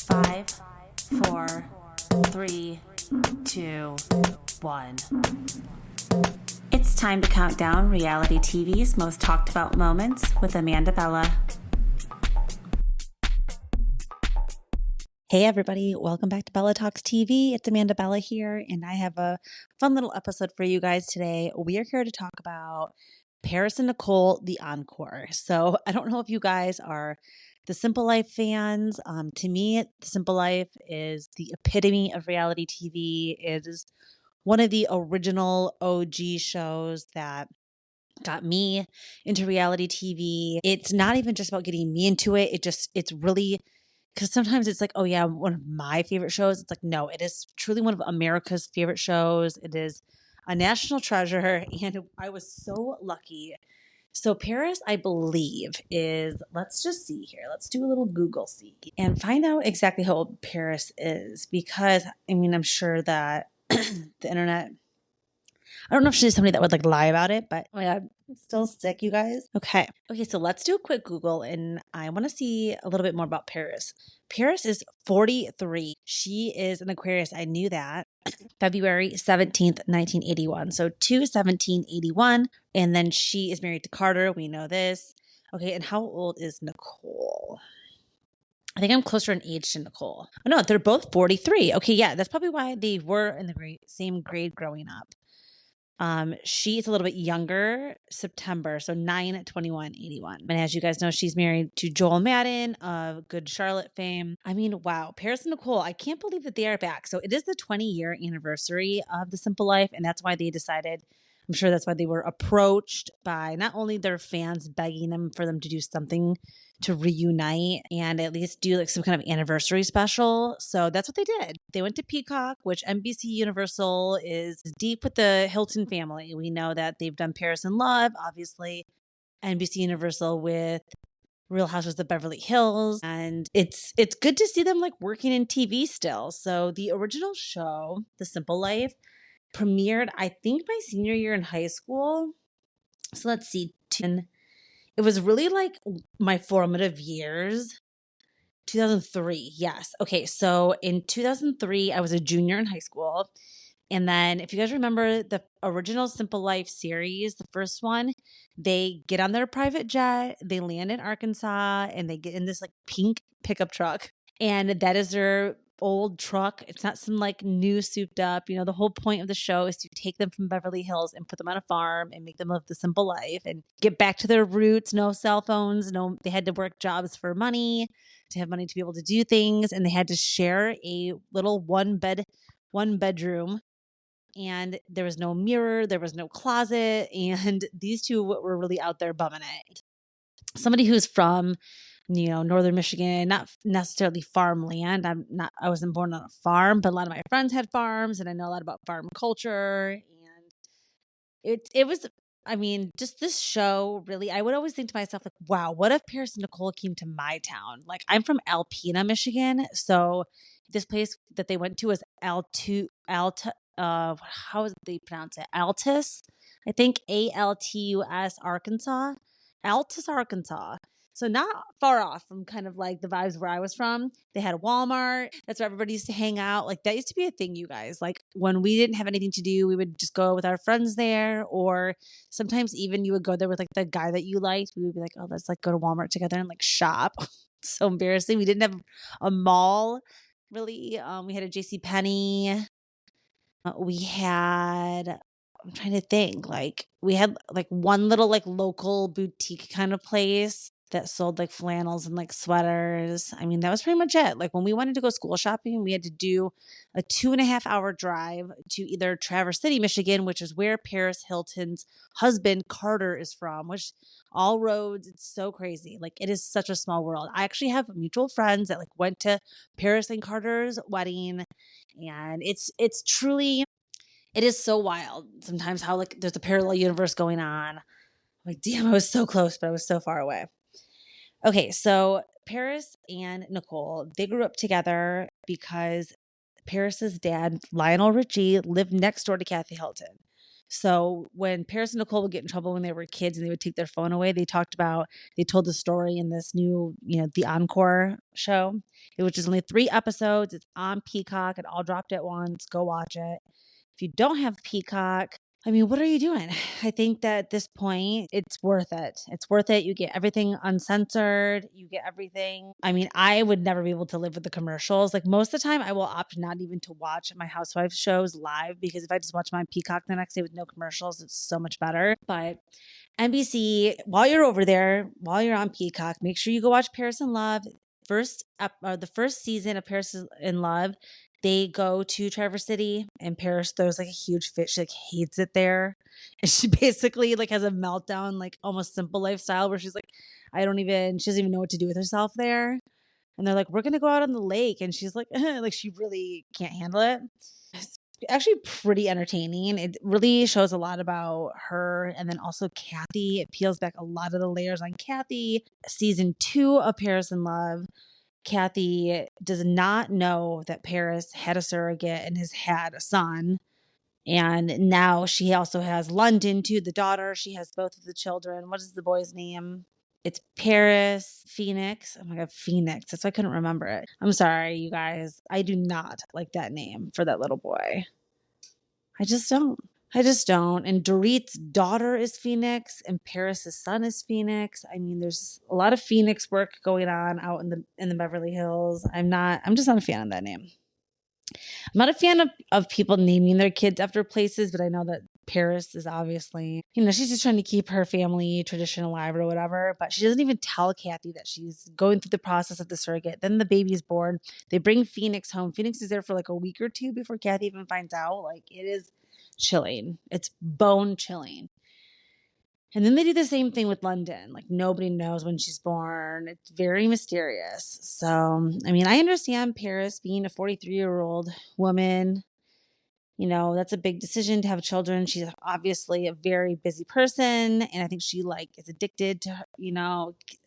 5, 4, 3, 2, 1. It's time to count down reality TV's most talked about moments with Amanda Bella. Hey everybody, welcome back to Bella Talks TV. It's Amanda Bella here, and I have a fun little episode for you guys today. We are here to talk about Paris and Nicole, the Encore. So I don't know if you guys are the Simple Life fans. To me, The Simple Life is the epitome of reality TV. It is one of the original OG shows that got me into reality TV. It's not even just about getting me into it. It's really, because sometimes it's like, oh yeah, one of my favorite shows. It's like, no, it is truly one of America's favorite shows. It is a national treasure. And I was so lucky. So Paris, I believe, is, let's just see here. Let's do a little Google see and find out exactly how old Paris is. Because, I mean, I'm sure that the internet, I don't know if she's somebody that would like lie about it, but oh my God, I'm still sick, you guys. Okay, so let's do a quick Google, and I want to see a little bit more about Paris. Paris is 43. She is an Aquarius. I knew that. February 17th, 1981. So 2/17/81. And then she is married to Carter. We know this. Okay, and how old is Nicole? I think I'm closer in age to Nicole. Oh no, they're both 43. Okay, yeah, that's probably why they were in the same grade growing up. She's a little bit younger, September, so 9/21/81. And as you guys know, she's married to Joel Madden of Good Charlotte fame. I mean, wow, Paris and Nicole, I can't believe that they are back. So it is the 20-year anniversary of The Simple Life, and that's why they decided, I'm sure that's why they were approached by not only their fans begging them for them to do something to reunite and at least do like some kind of anniversary special. So that's what they did. They went to Peacock, which NBC Universal is deep with the Hilton family. We know that they've done Paris and Love, obviously NBC Universal with Real Housewives of Beverly Hills. And it's good to see them like working in TV still. So the original show, The Simple Life, premiered, I think, my senior year in high school. So let's see. It was really like my formative years. 2003. Yes. Okay. So in 2003, I was a junior in high school. And then if you guys remember the original Simple Life series, the first one, they get on their private jet, they land in Arkansas, and they get in this like pink pickup truck. And that is their old truck. It's not some like new souped up. You know, the whole point of the show is to take them from Beverly Hills and put them on a farm and make them live the simple life and get back to their roots. No cell phones. No, they had to work jobs for money, to have money to be able to do things. And they had to share a little one bedroom. And there was no mirror, there was no closet. And these two were really out there bumming it. Somebody who's from, northern Michigan, not necessarily farmland. I wasn't born on a farm, but a lot of my friends had farms, and I know a lot about farm culture. And it was, I mean, just this show really, I would always think to myself, like, wow, what if Paris and Nicole came to my town? Like, I'm from Alpena, Michigan. So this place that they went to was how does they pronounce it? Altus, I think, Altus, Arkansas. Altus, Arkansas. So not far off from kind of like the vibes where I was from. They had a Walmart. That's where everybody used to hang out. Like that used to be a thing, you guys. Like when we didn't have anything to do, we would just go with our friends there. Or sometimes even you would go there with like the guy that you liked. We would be like, oh, let's like go to Walmart together and like shop. So embarrassing. We didn't have a mall really. We had a JCPenney. We had, I'm trying to think, like we had like one little like local boutique kind of place that sold like flannels and like sweaters. I mean, that was pretty much it. Like when we wanted to go school shopping, we had to do a 2.5-hour drive to either Traverse City, Michigan, which is where Paris Hilton's husband Carter is from, which all roads, it's so crazy. Like it is such a small world. I actually have mutual friends that like went to Paris and Carter's wedding, and it's truly, it is so wild sometimes how like there's a parallel universe going on. I'm like, damn, I was so close, but I was so far away. Okay, so Paris and Nicole, they grew up together because Paris's dad, Lionel Richie, lived next door to Kathy Hilton. So when Paris and Nicole would get in trouble when they were kids and they would take their phone away, they told the story in this new, the Encore show. It was just only 3 episodes. It's on Peacock. It all dropped at once. Go watch it. If you don't have Peacock, I mean, what are you doing? I think that at this point, it's worth it. It's worth it. You get everything uncensored. You get everything. I mean, I would never be able to live with the commercials. Like most of the time, I will opt not even to watch my housewife shows live because if I just watch my Peacock the next day with no commercials, it's so much better. But NBC, while you're over there, while you're on Peacock, make sure you go watch Paris in Love. The first season of Paris in Love, they go to Traverse City and Paris throws like a huge fit. She like hates it there. And she basically like has a meltdown, like almost Simple lifestyle where she's like, she doesn't even know what to do with herself there. And they're like, we're going to go out on the lake. And she's like, like she really can't handle it. It's actually pretty entertaining. It really shows a lot about her. And then also Kathy, it peels back a lot of the layers on Kathy. Season 2 of Paris in Love, Kathy does not know that Paris had a surrogate and has had a son. And now she also has London too, the daughter. She has both of the children. What is the boy's name? It's Paris Phoenix. Oh my God, Phoenix. That's why I couldn't remember it. I'm sorry, you guys. I do not like that name for that little boy. I just don't. And Dorit's daughter is Phoenix and Paris's son is Phoenix. I mean, there's a lot of Phoenix work going on out in the Beverly Hills. I'm just not a fan of that name. I'm not a fan of people naming their kids after places, but I know that Paris is obviously, she's just trying to keep her family tradition alive or whatever, but she doesn't even tell Kathy that she's going through the process of the surrogate. Then the baby's born. They bring Phoenix home. Phoenix is there for like a week or 2 before Kathy even finds out. Like it is chilling. It's bone chilling. And then they do the same thing with London. Like nobody knows when she's born. It's very mysterious. So, I mean, I understand Paris being a 43-year-old woman. That's a big decision to have children. She's obviously a very busy person. And I think she like is addicted to,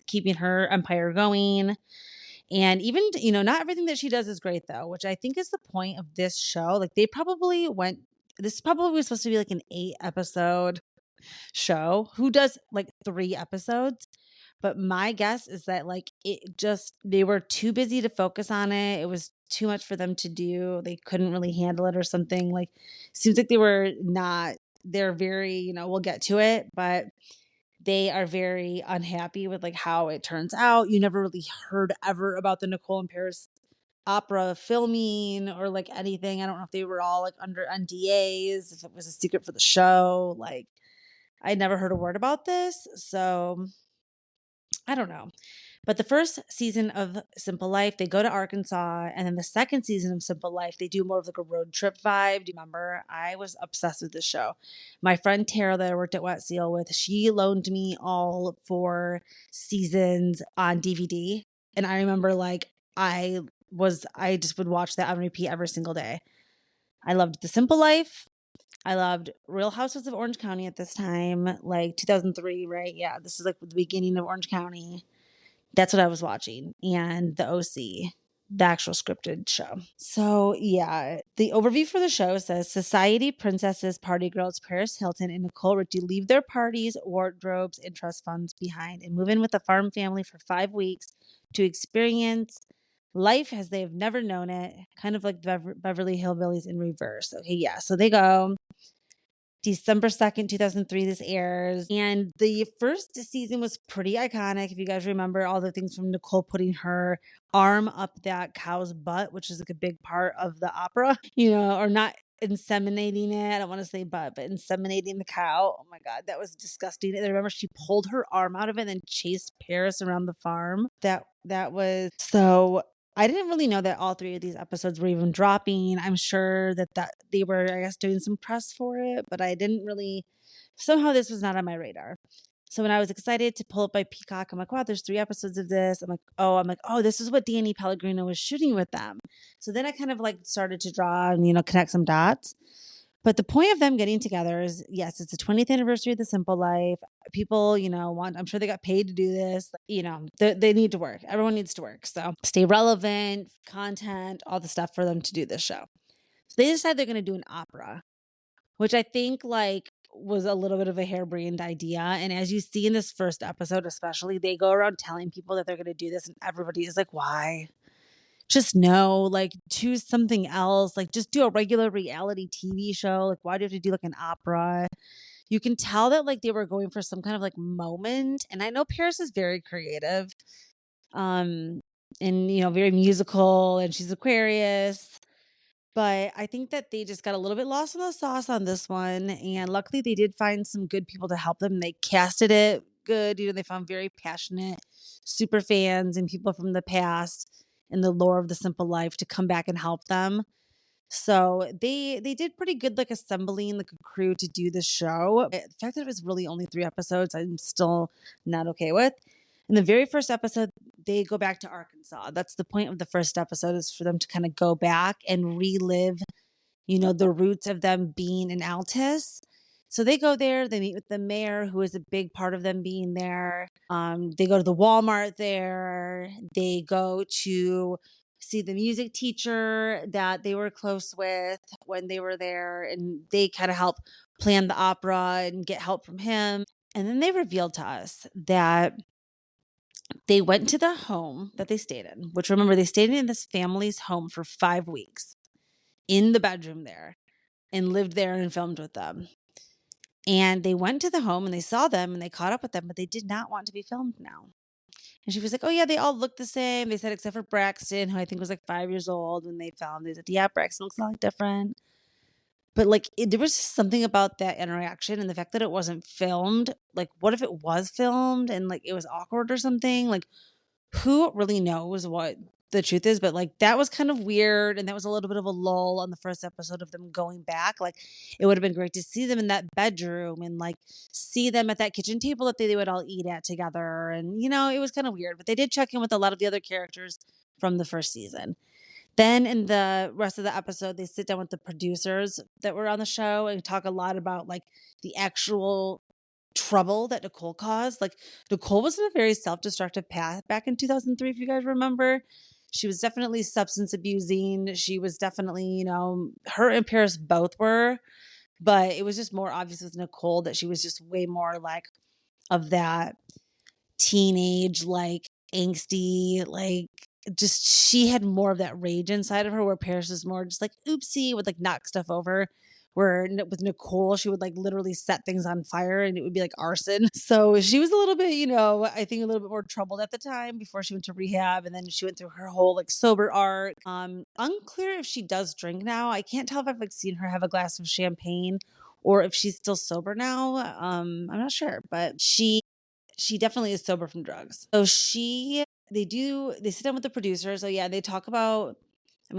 keeping her empire going. And even, not everything that she does is great though, which I think is the point of this show. Like this probably was supposed to be like an 8-episode show. Who does like 3 episodes? But my guess is that like they were too busy to focus on it. It was too much for them to do. They couldn't really handle it or something. Like seems like they're very, we'll get to it, but they are very unhappy with like how it turns out. You never really heard ever about the Nicole and Paris opera filming or like anything. I don't know if they were all like under NDAs, if it was a secret for the show. Like I never heard a word about this. So I don't know. But the first season of Simple Life, they go to Arkansas. And then the second season of Simple Life, they do more of like a road trip vibe. Do you remember? I was obsessed with this show. My friend Tara that I worked at Wet Seal with, she loaned me all 4 seasons on DVD. And I remember like I just would watch that on repeat every single day. I loved The Simple Life. I loved Real Housewives of Orange County at this time, like 2003, right? Yeah, this is like the beginning of Orange County. That's what I was watching. And the OC, the actual scripted show. So yeah, the overview for the show says society princesses, party girls, Paris Hilton and Nicole Richie leave their parties, wardrobes, and trust funds behind and move in with a farm family for 5 weeks to experience life as they've never known it, kind of like Beverly Hillbillies in reverse. Okay, yeah. So they go. December 2nd, 2003, this airs. And the first season was pretty iconic. If you guys remember all the things from Nicole putting her arm up that cow's butt, which is like a big part of the opera, or not inseminating it. I don't want to say butt, but inseminating the cow. Oh my God, that was disgusting. And I remember she pulled her arm out of it and then chased Paris around the farm. That was so. I didn't really know that all 3 of these episodes were even dropping. I'm sure that they were, I guess, doing some press for it, but I didn't really, somehow this was not on my radar. So when I was excited to pull up my Peacock, I'm like, wow, there's 3 episodes of this. I'm like, oh, this is what Danny Pellegrino was shooting with them. So then I kind of like started to draw and, connect some dots. But the point of them getting together is, yes, it's the 20th anniversary of The Simple Life. People, I'm sure they got paid to do this. They need to work. Everyone needs to work. So stay relevant, content, all the stuff for them to do this show. So they decide they're going to do an opera, which I think like was a little bit of a harebrained idea. And as you see in this first episode, especially, they go around telling people that they're going to do this, and everybody is like, why? Just no, like choose something else. Like just do a regular reality TV show. Like, why do you have to do like an opera? You can tell that like they were going for some kind of like moment. And I know Paris is very creative. Um, and very musical, and she's Aquarius. But I think that they just got a little bit lost in the sauce on this one, and luckily they did find some good people to help them. They casted it good. They found very passionate super fans and people from the past and the lore of the simple life to come back and help them. So they did pretty good, like assembling like a crew to do the show. The fact that it was really only 3 episodes, I'm still not okay with. In the very first episode, they go back to Arkansas. That's the point of the first episode, is for them to kind of go back and relive, the roots of them being in Altus. So they go there, they meet with the mayor, who is a big part of them being there. They go to the Walmart there. They go to see the music teacher that they were close with when they were there, and they kind of help plan the opera and get help from him. And then they revealed to us that they went to the home that they stayed in, which, remember, they stayed in this family's home for 5 weeks in the bedroom there and lived there and filmed with them. And they went to the home and they saw them and they caught up with them, but they did not want to be filmed now. And she was like, oh, yeah, they all look the same. They said, except for Braxton, who I think was like 5 years old when they found. They said, yeah, Braxton looks a lot different. But like, there was just something about that interaction and the fact that it wasn't filmed. Like, what if it was filmed and like it was awkward or something? Like, who really knows what the truth is? But like, that was kind of weird. And that was a little bit of a lull on the first episode of them going back. Like, it would have been great to see them in that bedroom and like see them at that kitchen table that they would all eat at together. And, it was kind of weird, but they did check in with a lot of the other characters from the first season. Then in the rest of the episode, they sit down with the producers that were on the show and talk a lot about like the actual trouble that Nicole caused. Like, Nicole was in a very self-destructive path back in 2003, if you guys remember. She was definitely substance abusing. She was definitely, her and Paris both were, but it was just more obvious with Nicole that she was just way more like of that teenage, like angsty, like just, she had more of that rage inside of her, where Paris was more just like oopsie, would like knock stuff over. Where with Nicole, she would like literally set things on fire and it would be like arson. So she was a little bit, I think a little bit more troubled at the time before she went to rehab. And then she went through her whole like sober arc. Unclear if she does drink now. I can't tell if I've like seen her have a glass of champagne or if she's still sober now. I'm not sure, but she definitely is sober from drugs. So they sit down with the producers. So yeah, they talk about,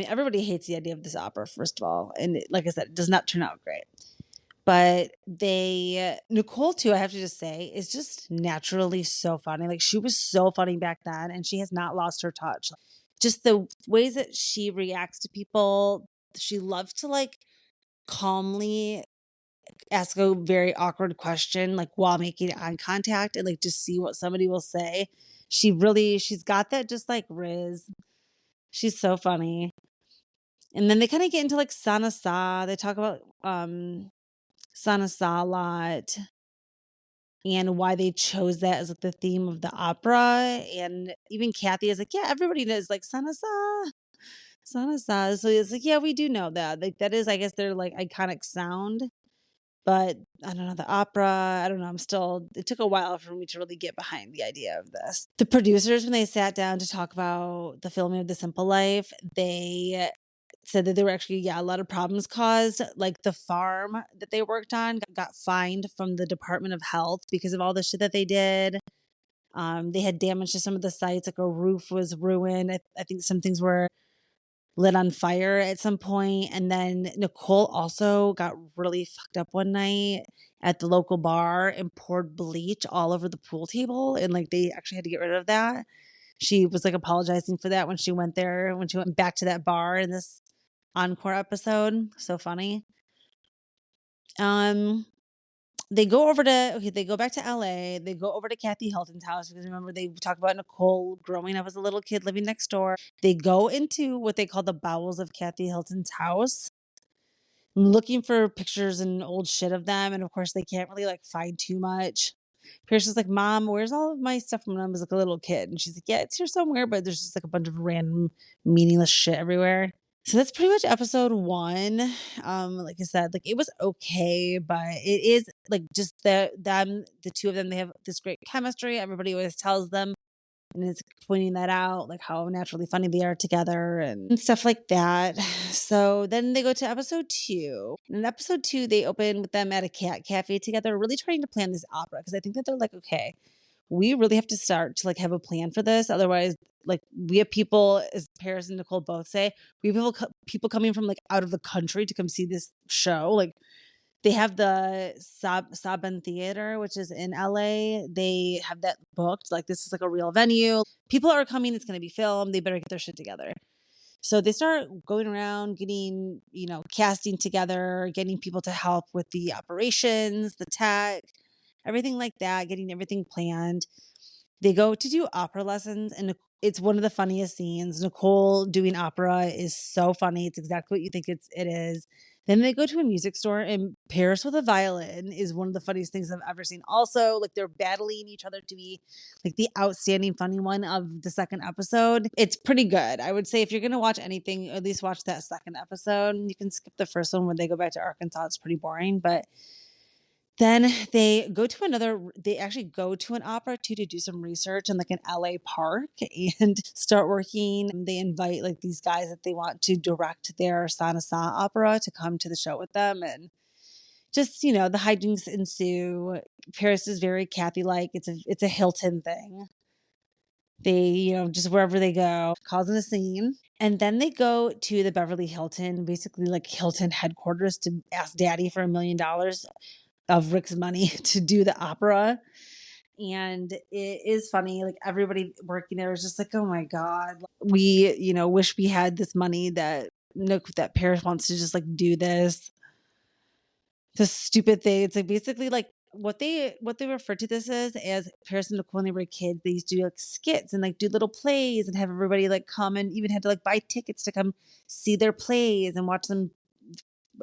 everybody hates the idea of this opera, first of all. And like I said, it does not turn out great. But Nicole too, I have to just say, is just naturally so funny. Like, she was so funny back then and she has not lost her touch. Just the ways that she reacts to people. She loves to like calmly ask a very awkward question, like while making eye contact, and like just see what somebody will say. She's got that just like Riz. She's so funny. And then they kind of get into like Sanasa. They talk about Sanasa a lot and why they chose that as like the theme of the opera. And even Kathy is like, yeah, everybody knows like Sanasa. Sanasa. So it's like, yeah, we do know that. Like, that is, I guess, their like iconic sound. But I don't know, the opera, I don't know, it took a while for me to really get behind the idea of this. The producers, when they sat down to talk about the filming of The Simple Life, they said that there were actually, a lot of problems caused. Like, the farm that they worked on got fined from the Department of Health because of all the shit that they did. They had damage to some of the sites, like a roof was ruined. I think some things were lit on fire at some point. And then Nicole also got really fucked up one night at the local bar and poured bleach all over the pool table. And like, they actually had to get rid of that. She was like apologizing for that when she went back to that bar in this Encore episode. So funny. They go back to LA. They go over to Kathy Hilton's house because, remember, they talk about Nicole growing up as a little kid living next door. They go into what they call the bowels of Kathy Hilton's house. looking for pictures and old shit of them, and of course, they can't really, like, find too much. Pierce is like, "Mom, where's all of my stuff from when I was, like, a little kid?" And she's like, "Yeah, it's here somewhere, but there's just, like, a bunch of random meaningless shit everywhere." So that's pretty much episode 1. Like I said, like, it was okay, but it is, like, just the 2 of them, they have this great chemistry, everybody always tells them, and it's pointing that out, like, how naturally funny they are together and stuff like that. So then they go to episode 2. And in episode 2, they open with them at a cat cafe together, really trying to plan this opera because I think that they're like, "Okay, we really have to start to, like, have a plan for this. Otherwise, like, we have people," as Paris and Nicole both say, "we have people coming from, like, out of the country to come see this show." Like, they have the Saban Theater, which is in LA. They have that booked. Like, this is like a real venue. People are coming. It's going to be filmed. They better get their shit together. So they start going around getting, casting together, getting people to help with the operations, the tech, everything like that, getting everything planned. They go to do opera lessons, and it's one of the funniest scenes. Nicole doing opera is so funny. It's exactly what you think it is. Then they go to a music store, and Paris with a violin is one of the funniest things I've ever seen. Also, like, they're battling each other to be like the outstanding funny one of the second episode. It's pretty good. I would say if you're gonna watch anything, at least watch that second episode. You can skip the first one when they go back to Arkansas. It's pretty boring, but then they actually go to an opera too to do some research in, like, an LA park and start working. They invite, like, these guys that they want to direct their Sanasa opera to come to the show with them, and just, the hijinks ensue. Paris is very Kathy-like. It's a Hilton thing. They, just wherever they go, causing a scene. And then they go to the Beverly Hilton, basically like Hilton headquarters, to ask Daddy for $1 million of Rick's money to do the opera. And it is funny. Like, everybody working there is just like, "Oh my God, we, wish we had this money that Paris wants to just, like, do this stupid thing." It's like basically like what they refer to this as Paris and Nicole when they were kids. They used to do, like, skits and, like, do little plays and have everybody, like, come, and even had to, like, buy tickets to come see their plays and watch them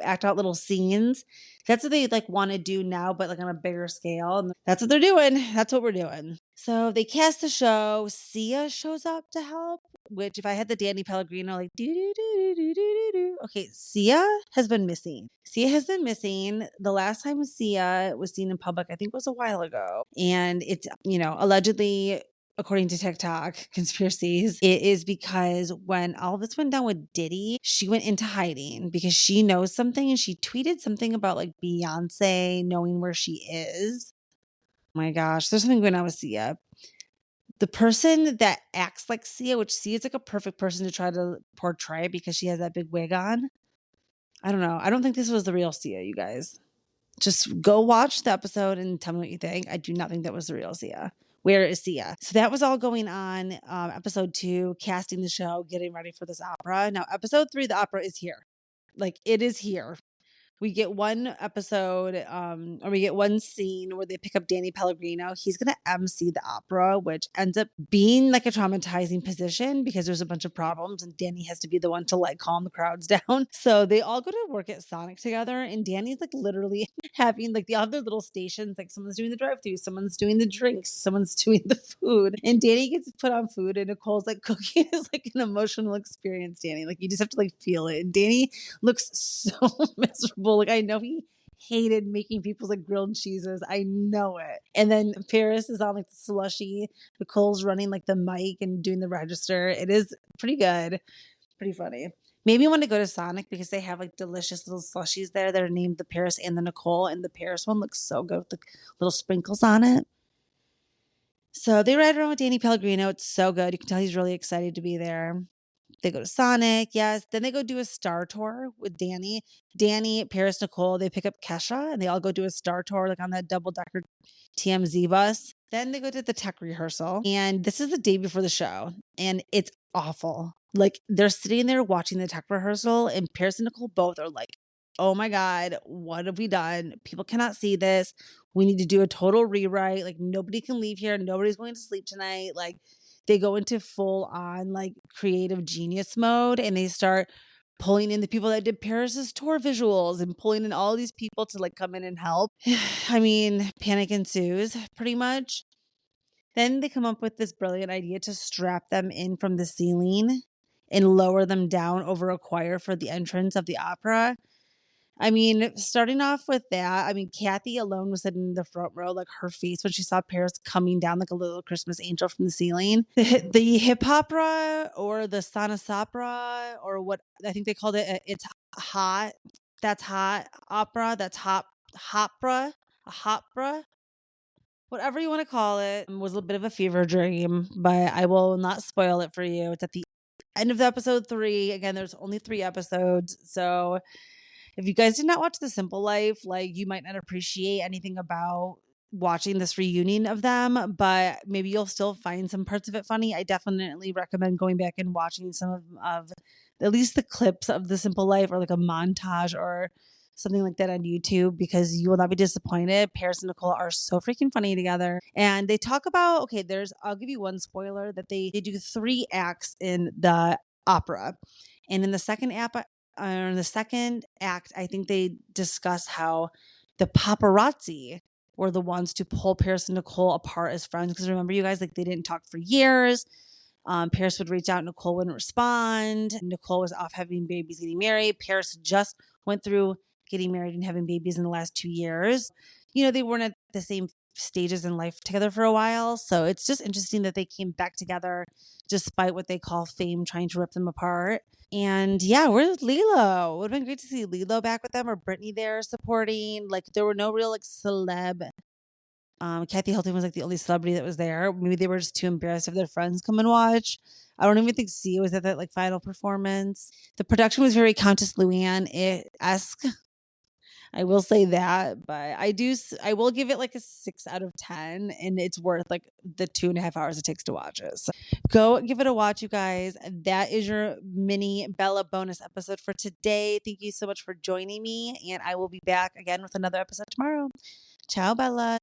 act out little scenes. That's what they, like, want to do now, but, like, on a bigger scale. And that's what they're doing. That's what we're doing. So they cast the show. Sia shows up to help, which, if I had the Danny Pellegrino, like, do do do do do do do. Okay, Sia has been missing. Sia has been missing. The last time Sia was seen in public, I think, was a while ago, and it's, allegedly, according to TikTok conspiracies, it is because when all this went down with Diddy, she went into hiding because she knows something, and she tweeted something about, like, Beyonce knowing where she is. Oh my gosh, there's something going on with Sia. The person that acts like Sia, which Sia is, like, a perfect person to try to portray because she has that big wig on. I don't know. I don't think this was the real Sia, you guys. Just go watch the episode and tell me what you think. I do not think that was the real Sia. Where is Sia? So that was all going on. Episode 2, casting the show, getting ready for this opera. Now, episode 3, the opera is here. Like, it is here. We get one episode, or we get one scene where they pick up Danny Pellegrino. He's going to MC the opera, which ends up being, like, a traumatizing position because there's a bunch of problems, and Danny has to be the one to, like, calm the crowds down. So they all go to work at Sonic together, and Danny's, like, literally having, like, the other little stations, like, someone's doing the drive-thru, someone's doing the drinks, someone's doing the food, and Danny gets put on food, and Nicole's like, cooking is, like, an emotional experience, Danny. Like, you just have to, like, feel it. And Danny looks so miserable. Like, I know he hated making people's, like, grilled cheeses. I know it. And then Paris is on, like, the slushy. Nicole's running, like, the mic and doing the register. It is pretty good. Pretty funny. Maybe you want to go to Sonic because they have, like, delicious little slushies there that are named the Paris and the Nicole. And the Paris one looks so good with the little sprinkles on it. So they ride around with Danny Pellegrino. It's so good. You can tell he's really excited to be there. They go to Sonic, yes. Then they go do a star tour with Danny. Danny, Paris, Nicole, they pick up Kesha, and they all go do a star tour, like, on that double-decker TMZ bus. Then they go to the tech rehearsal, and this is the day before the show, and it's awful. Like, they're sitting there watching the tech rehearsal, and Paris and Nicole both are like, "Oh my God, what have we done? People cannot see this. We need to do a total rewrite. Like, nobody can leave here. Nobody's going to sleep tonight." Like, they go into full on, like, creative genius mode, and they start pulling in the people that did Paris's tour visuals and pulling in all these people to like come in and help. I mean, panic ensues pretty much. Then they come up with this brilliant idea to strap them in from the ceiling and lower them down over a choir for the entrance of the opera. I mean, starting off with that, I mean, Kathy alone was sitting in the front row, like her face when she saw Paris coming down like a little Christmas angel from the ceiling. The hip opera or the Sanasa or what I think they called it, it's hot. That's hot opera. That's hot opera, a opera, whatever you want to call it, was a bit of a fever dream, but I will not spoil it for you. It's at the end of episode 3. Again, there's only 3 episodes, so if you guys did not watch The Simple Life, like you might not appreciate anything about watching this reunion of them, but maybe you'll still find some parts of it funny. I definitely recommend going back and watching some of at least the clips of The Simple Life or like a montage or something like that on YouTube because you will not be disappointed. Paris and Nicole are so freaking funny together. And they talk about, okay, I'll give you one spoiler that they do 3 acts in the opera. And in the second act, I think they discuss how the paparazzi were the ones to pull Paris and Nicole apart as friends. Because remember, you guys, like they didn't talk for years. Paris would reach out, Nicole wouldn't respond. Nicole was off having babies, getting married. Paris just went through getting married and having babies in the last 2 years. You know, they weren't at the same stages in life together for a while. So it's just interesting that they came back together despite what they call fame trying to rip them apart. And yeah, where's Lilo? It would have been great to see Lilo back with them or Brittany there supporting. Like there were no real like celeb. Kathy Hilton was like the only celebrity that was there. Maybe they were just too embarrassed if their friends come and watch. I don't even think Sia was at that like final performance. The production was very Countess Luann-esque. I will say that, but I will give it like a 6 out of 10, and it's worth like the 2.5 hours it takes to watch it. So go give it a watch, you guys. That is your mini Bella bonus episode for today. Thank you so much for joining me, and I will be back again with another episode tomorrow. Ciao, Bella.